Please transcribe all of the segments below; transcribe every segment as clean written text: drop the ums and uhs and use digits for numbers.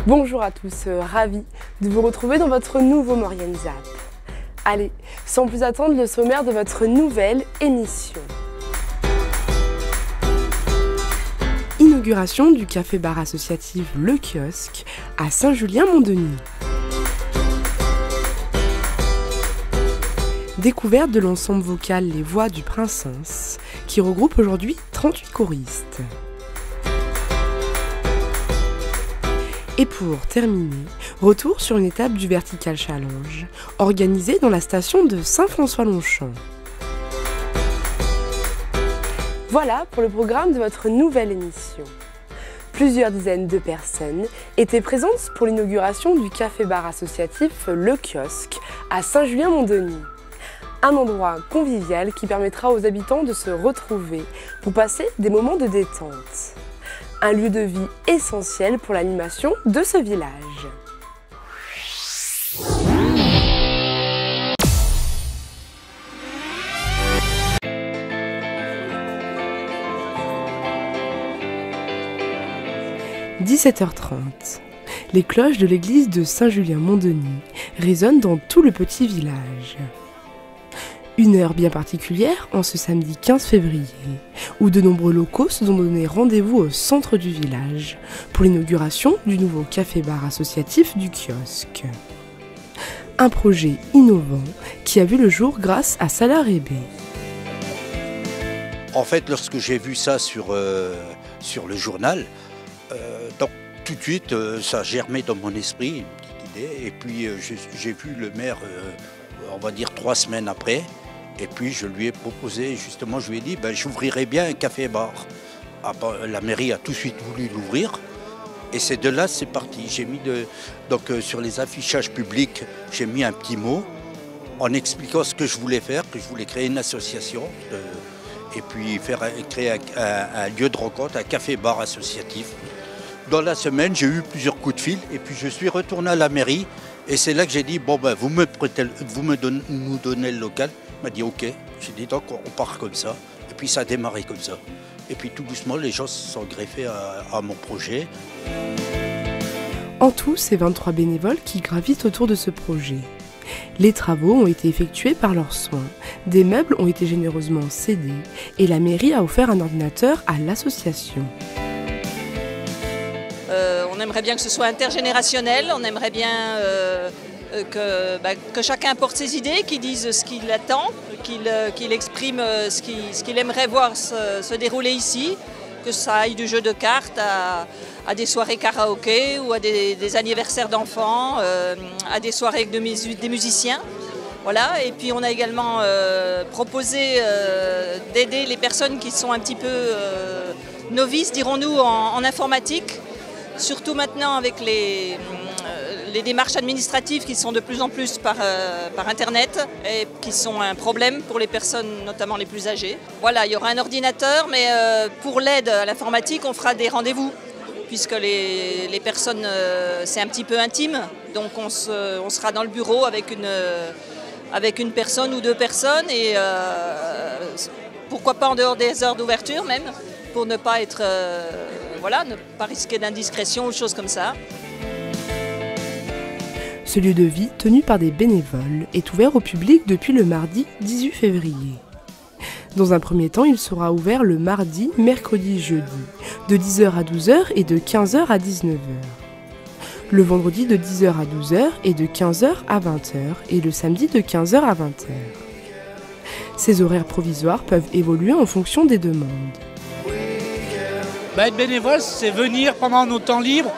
Bonjour à tous, ravi de vous retrouver dans votre nouveau Maurienne Zap. Allez, sans plus attendre, le sommaire de votre nouvelle émission. Inauguration du café-bar associatif Le Kiosque à Saint-Julien-Mont-Denis. Découverte de l'ensemble vocal Les Voix du Princesse, qui regroupe aujourd'hui 38 choristes. Et pour terminer, retour sur une étape du Vertical Challenge, organisée dans la station de Saint-François-Longchamp. Voilà pour le programme de votre nouvelle émission. Plusieurs dizaines de personnes étaient présentes pour l'inauguration du café-bar associatif Le Kiosque à Saint-Julien-Mont-Denis. Un endroit convivial qui permettra aux habitants de se retrouver pour passer des moments de détente. Un lieu de vie essentiel pour l'animation de ce village. « 17h30. Les cloches de l'église de Saint-Julien-Mont-Denis résonnent dans tout le petit village. Une heure bien particulière en ce samedi 15 février, où de nombreux locaux se sont donné rendez-vous au centre du village pour l'inauguration du nouveau café-bar associatif du kiosque. Un projet innovant qui a vu le jour grâce à Salah Rébé. En fait, lorsque j'ai vu ça sur le journal, donc, tout de suite, ça a germé dans mon esprit, une petite idée. Et puis, j'ai vu le maire, on va dire 3 semaines après. Et puis je lui ai proposé, justement, je lui ai dit, j'ouvrirai bien un café-bar. La mairie a tout de suite voulu l'ouvrir. Et c'est de là, c'est parti. J'ai mis sur les affichages publics, j'ai mis un petit mot en expliquant ce que je voulais faire, que je voulais créer une association et puis créer un lieu de rencontre, un café-bar associatif. Dans la semaine, j'ai eu plusieurs coups de fil et puis je suis retourné à la mairie. Et c'est là que j'ai dit, nous donnez le local. Il m'a dit ok, j'ai dit donc on part comme ça. Et puis ça a démarré comme ça. Et puis tout doucement, les gens se sont greffés à mon projet. En tout, c'est 23 bénévoles qui gravitent autour de ce projet. Les travaux ont été effectués par leurs soins, des meubles ont été généreusement cédés et la mairie a offert un ordinateur à l'association. On aimerait bien que ce soit intergénérationnel, on aimerait bien que chacun porte ses idées, qu'il dise ce qu'il attend, qu'il exprime ce qu'il aimerait voir se dérouler ici, que ça aille du jeu de cartes à des soirées karaoké ou à des anniversaires d'enfants, à des soirées avec des musiciens. Voilà. Et puis on a également proposé d'aider les personnes qui sont un petit peu novices, dirons-nous, en informatique. Surtout maintenant avec les démarches administratives qui sont de plus en plus par Internet et qui sont un problème pour les personnes, notamment les plus âgées. Voilà, il y aura un ordinateur, mais pour l'aide à l'informatique, on fera des rendez-vous, puisque les personnes, c'est un petit peu intime. Donc on sera dans le bureau avec une personne ou 2 personnes, et pourquoi pas en dehors des heures d'ouverture même, pour ne pas être... ne pas risquer d'indiscrétion ou choses comme ça. Ce lieu de vie, tenu par des bénévoles, est ouvert au public depuis le mardi 18 février. Dans un premier temps, il sera ouvert le mardi, mercredi, jeudi, de 10h à 12h et de 15h à 19h. Le vendredi de 10h à 12h et de 15h à 20h et le samedi de 15h à 20h. Ces horaires provisoires peuvent évoluer en fonction des demandes. Être bénévole, c'est venir pendant nos temps libres,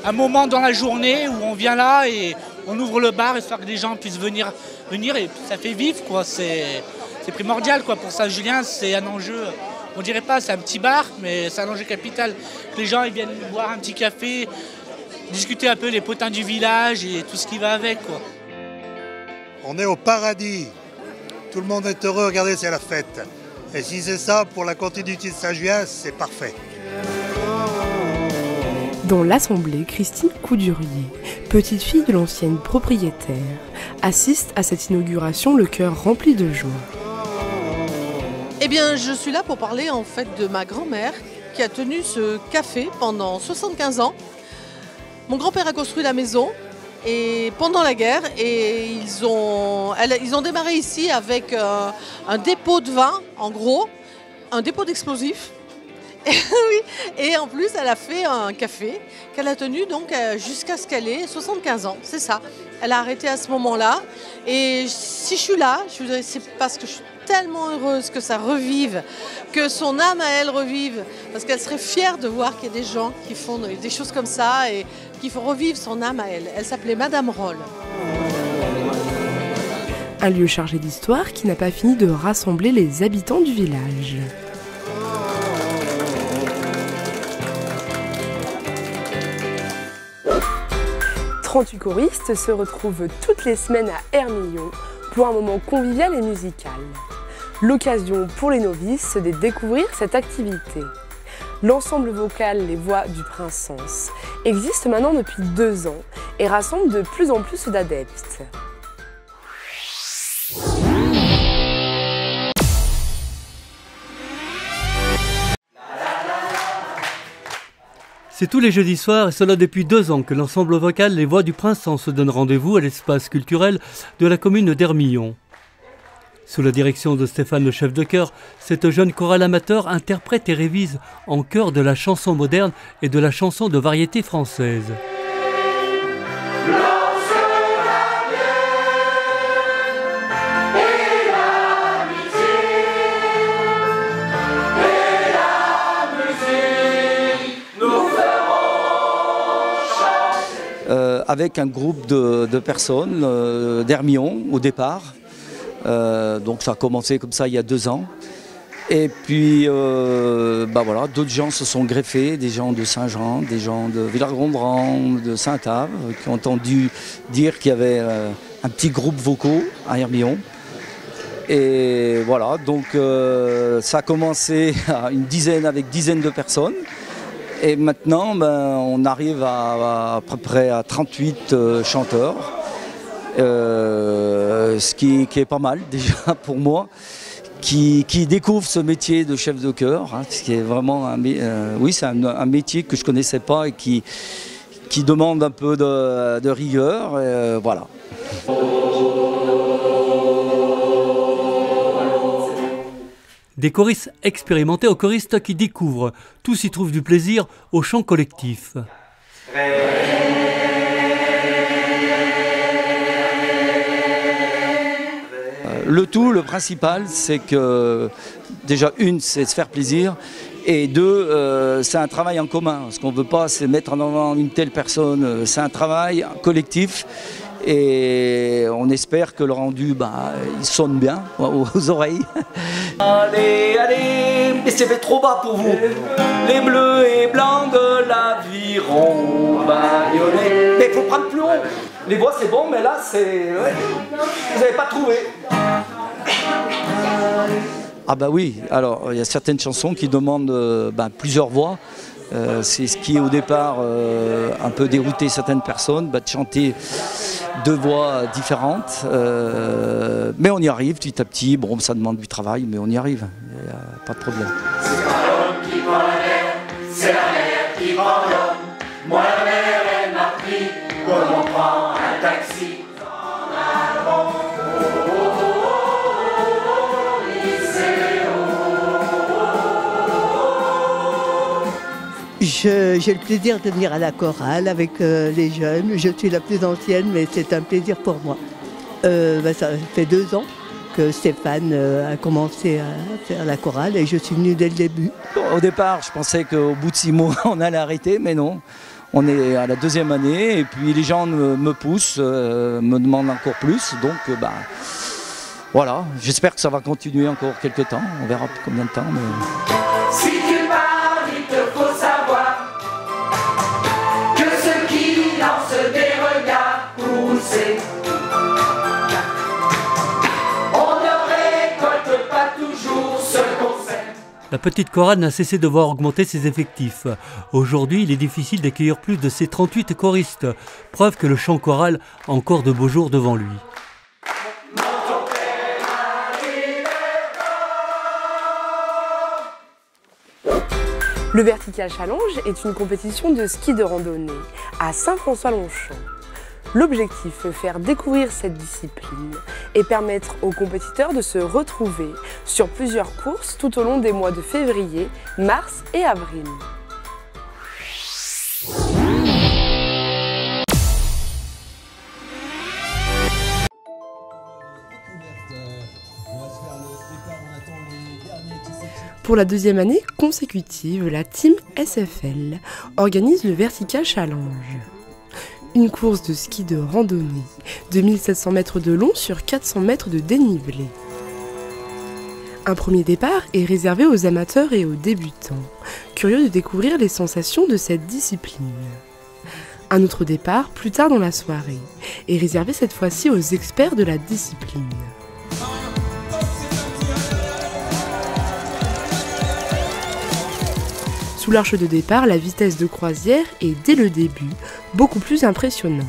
un moment dans la journée où on vient là et on ouvre le bar, histoire que les gens puissent venir et ça fait vivre, quoi. C'est primordial, quoi. Pour Saint-Julien, c'est un enjeu, on dirait pas, c'est un petit bar, mais c'est un enjeu capital. Que les gens ils viennent boire un petit café, discuter un peu les potins du village et tout ce qui va avec, quoi. On est au paradis, tout le monde est heureux, regardez, c'est la fête. Et si c'est ça, pour la continuité de Saint-Julien, c'est parfait. Dans l'assemblée, Christine Coudurier, petite fille de l'ancienne propriétaire, assiste à cette inauguration le cœur rempli de joie. Eh bien, je suis là pour parler en fait de ma grand-mère qui a tenu ce café pendant 75 ans. Mon grand-père a construit la maison et pendant la guerre et ils ont démarré ici avec un dépôt de vin, en gros, un dépôt d'explosifs. Oui. Et en plus, elle a fait un café qu'elle a tenu donc jusqu'à ce qu'elle ait 75 ans, c'est ça. Elle a arrêté à ce moment-là. Et si je suis là, c'est parce que je suis tellement heureuse que ça revive, que son âme à elle revive, parce qu'elle serait fière de voir qu'il y a des gens qui font des choses comme ça et qui font revivre son âme à elle. Elle s'appelait Madame Roll. Un lieu chargé d'histoire qui n'a pas fini de rassembler les habitants du village. « 38 choristes se retrouvent toutes les semaines à Hermillon pour un moment convivial et musical. L'occasion pour les novices de découvrir cette activité. L'ensemble vocal Les Voix du Prince Sens existe maintenant depuis 2 ans et rassemble de plus en plus d'adeptes. C'est tous les jeudis soirs et cela depuis 2 ans que l'ensemble vocal Les Voix du Prince Sens se donne rendez-vous à l'espace culturel de la commune d'Hermillon. Sous la direction de Stéphane, le chef de chœur, cette jeune chorale amateur interprète et révise en chœur de la chanson moderne et de la chanson de variété française. Avec un groupe de personnes d'Hermillon au départ. Donc ça a commencé comme ça il y a 2 ans. Et puis voilà, d'autres gens se sont greffés, des gens de Saint-Jean, des gens de Villard-Gondran, de Saint-Ave, qui ont entendu dire qu'il y avait un petit groupe vocaux à Hermillon. Et voilà, donc ça a commencé à une dizaine de personnes. Et maintenant, on arrive à peu près à 38 chanteurs, ce qui est pas mal déjà pour moi, qui découvre ce métier de chef de chœur, hein, ce qui est vraiment un métier que je ne connaissais pas et qui demande un peu de rigueur. Voilà. Des choristes expérimentés aux choristes qui découvrent. Tous y trouvent du plaisir au chant collectif. Le principal, c'est que déjà c'est de se faire plaisir. Et 2, c'est un travail en commun. Ce qu'on ne veut pas, c'est mettre en avant une telle personne. C'est un travail collectif. Et on espère que le rendu, il sonne bien aux oreilles. Allez, allez, et c'est trop bas pour vous. Les bleus et blancs de l'aviron bâillonnés. Mais il faut prendre plus haut. Les voix c'est bon, mais là c'est... Ouais. Vous n'avez pas trouvé. Ah bah oui, alors il y a certaines chansons qui demandent plusieurs voix. C'est ce qui au départ un peu dérouté certaines personnes, de chanter 2 voix différentes. Mais on y arrive petit à petit. Bon, ça demande du travail, mais on y arrive. Il n'y a pas de problème. C'est l'homme qui prend la mer, c'est la mer qui prend l'homme. Moi la mer elle m'a pris comme on prend un taxi. J'ai le plaisir de venir à la chorale avec les jeunes. Je suis la plus ancienne, mais c'est un plaisir pour moi. Ça fait 2 ans que Stéphane a commencé à faire la chorale et je suis venue dès le début. Au départ, je pensais qu'au bout de 6 mois, on allait arrêter, mais non. On est à la 2e année et puis les gens me poussent, me demandent encore plus. Donc, voilà, j'espère que ça va continuer encore quelques temps. On verra combien de temps. Mais... Si tu parles, il te faut savoir que ceux qui lancent des regards poussés, on ne récolte pas toujours ce qu'on sème. La petite chorale n'a cessé de voir augmenter ses effectifs. Aujourd'hui, il est difficile d'accueillir plus de ces 38 choristes, preuve que le chant choral a encore de beaux jours devant lui. Le Vertical Challenge est une compétition de ski de randonnée à Saint-François-Longchamp. L'objectif est faire découvrir cette discipline et permettre aux compétiteurs de se retrouver sur plusieurs courses tout au long des mois de février, mars et avril. Pour la deuxième année consécutive, la Team SFL organise le Vertical Challenge. Une course de ski de randonnée de 1700 mètres de long sur 400 mètres de dénivelé. Un premier départ est réservé aux amateurs et aux débutants, curieux de découvrir les sensations de cette discipline. Un autre départ, plus tard dans la soirée, est réservé cette fois-ci aux experts de la discipline. Sous l'arche de départ, la vitesse de croisière est dès le début beaucoup plus impressionnante.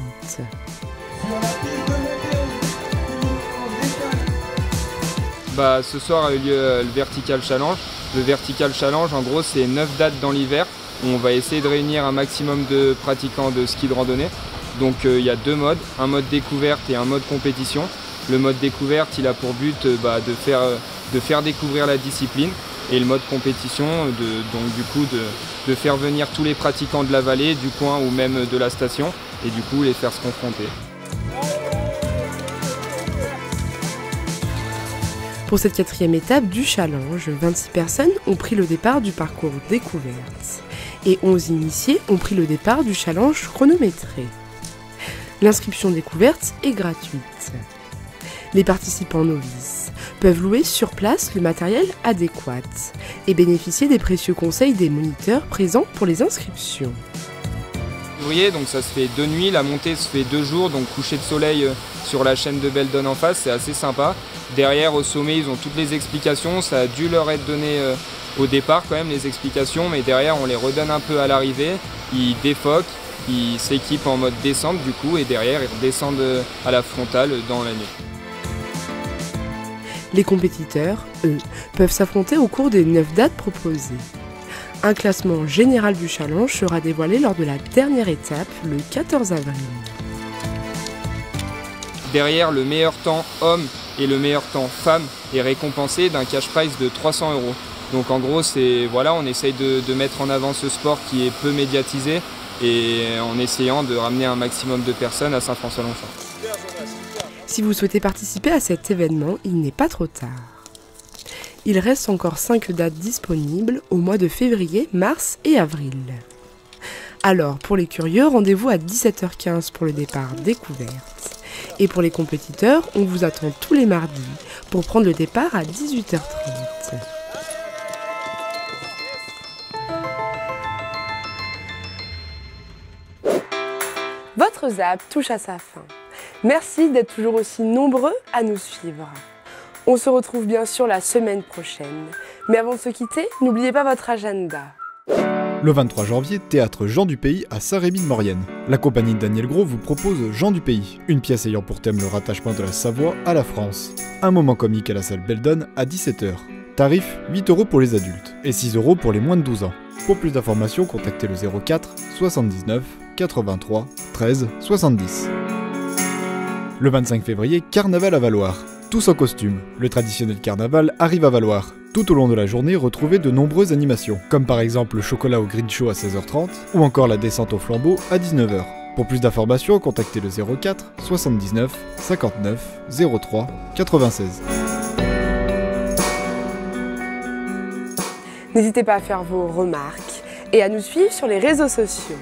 Ce soir a eu lieu le Vertical Challenge. Le Vertical Challenge, en gros, c'est 9 dates dans l'hiver où on va essayer de réunir un maximum de pratiquants de ski de randonnée. Donc il y a deux modes, un mode découverte et un mode compétition. Le mode découverte, il a pour but de faire découvrir la discipline. Et le mode compétition, de faire venir tous les pratiquants de la vallée, du coin ou même de la station, et du coup les faire se confronter. Pour cette quatrième étape du challenge, 26 personnes ont pris le départ du parcours découverte et 11 initiés ont pris le départ du challenge chronométré. L'inscription découverte est gratuite. Les participants novices peuvent louer sur place le matériel adéquat et bénéficier des précieux conseils des moniteurs présents pour les inscriptions. Donc ça se fait 2 nuits, la montée se fait 2 jours, donc coucher de soleil sur la chaîne de Beldon en face, c'est assez sympa. Derrière au sommet ils ont toutes les explications, ça a dû leur être donné au départ quand même les explications, mais derrière on les redonne un peu à l'arrivée, ils défoquent, ils s'équipent en mode descente du coup et derrière ils redescendent à la frontale dans la nuit. Les compétiteurs, eux, peuvent s'affronter au cours des 9 dates proposées. Un classement général du challenge sera dévoilé lors de la dernière étape, le 14 avril. Derrière, le meilleur temps homme et le meilleur temps femme est récompensé d'un cash prize de 300 €. Donc en gros, on essaye de mettre en avant ce sport qui est peu médiatisé et en essayant de ramener un maximum de personnes à Saint-François-Longchamp. Si vous souhaitez participer à cet événement, il n'est pas trop tard. Il reste encore 5 dates disponibles au mois de février, mars et avril. Alors, pour les curieux, rendez-vous à 17h15 pour le départ découverte. Et pour les compétiteurs, on vous attend tous les mardis pour prendre le départ à 18h30. Votre ZAP touche à sa fin. Merci d'être toujours aussi nombreux à nous suivre. On se retrouve bien sûr la semaine prochaine. Mais avant de se quitter, n'oubliez pas votre agenda. Le 23 janvier, théâtre Jean du Pays à Saint-Rémy-de-Maurienne. La compagnie de Daniel Gros vous propose Jean du Pays, une pièce ayant pour thème le rattachement de la Savoie à la France. Un moment comique à la salle Beldon à 17h. Tarif 8 € pour les adultes et 6 € pour les moins de 12 ans. Pour plus d'informations, contactez le 04 79 83 13 70. Le 25 février, carnaval à Valloire. Tous en costume, le traditionnel carnaval arrive à Valloire. Tout au long de la journée, retrouvez de nombreuses animations, comme par exemple le chocolat au Green Show à 16h30 ou encore la descente au flambeau à 19h. Pour plus d'informations, contactez le 04 79 59 03 96. N'hésitez pas à faire vos remarques et à nous suivre sur les réseaux sociaux.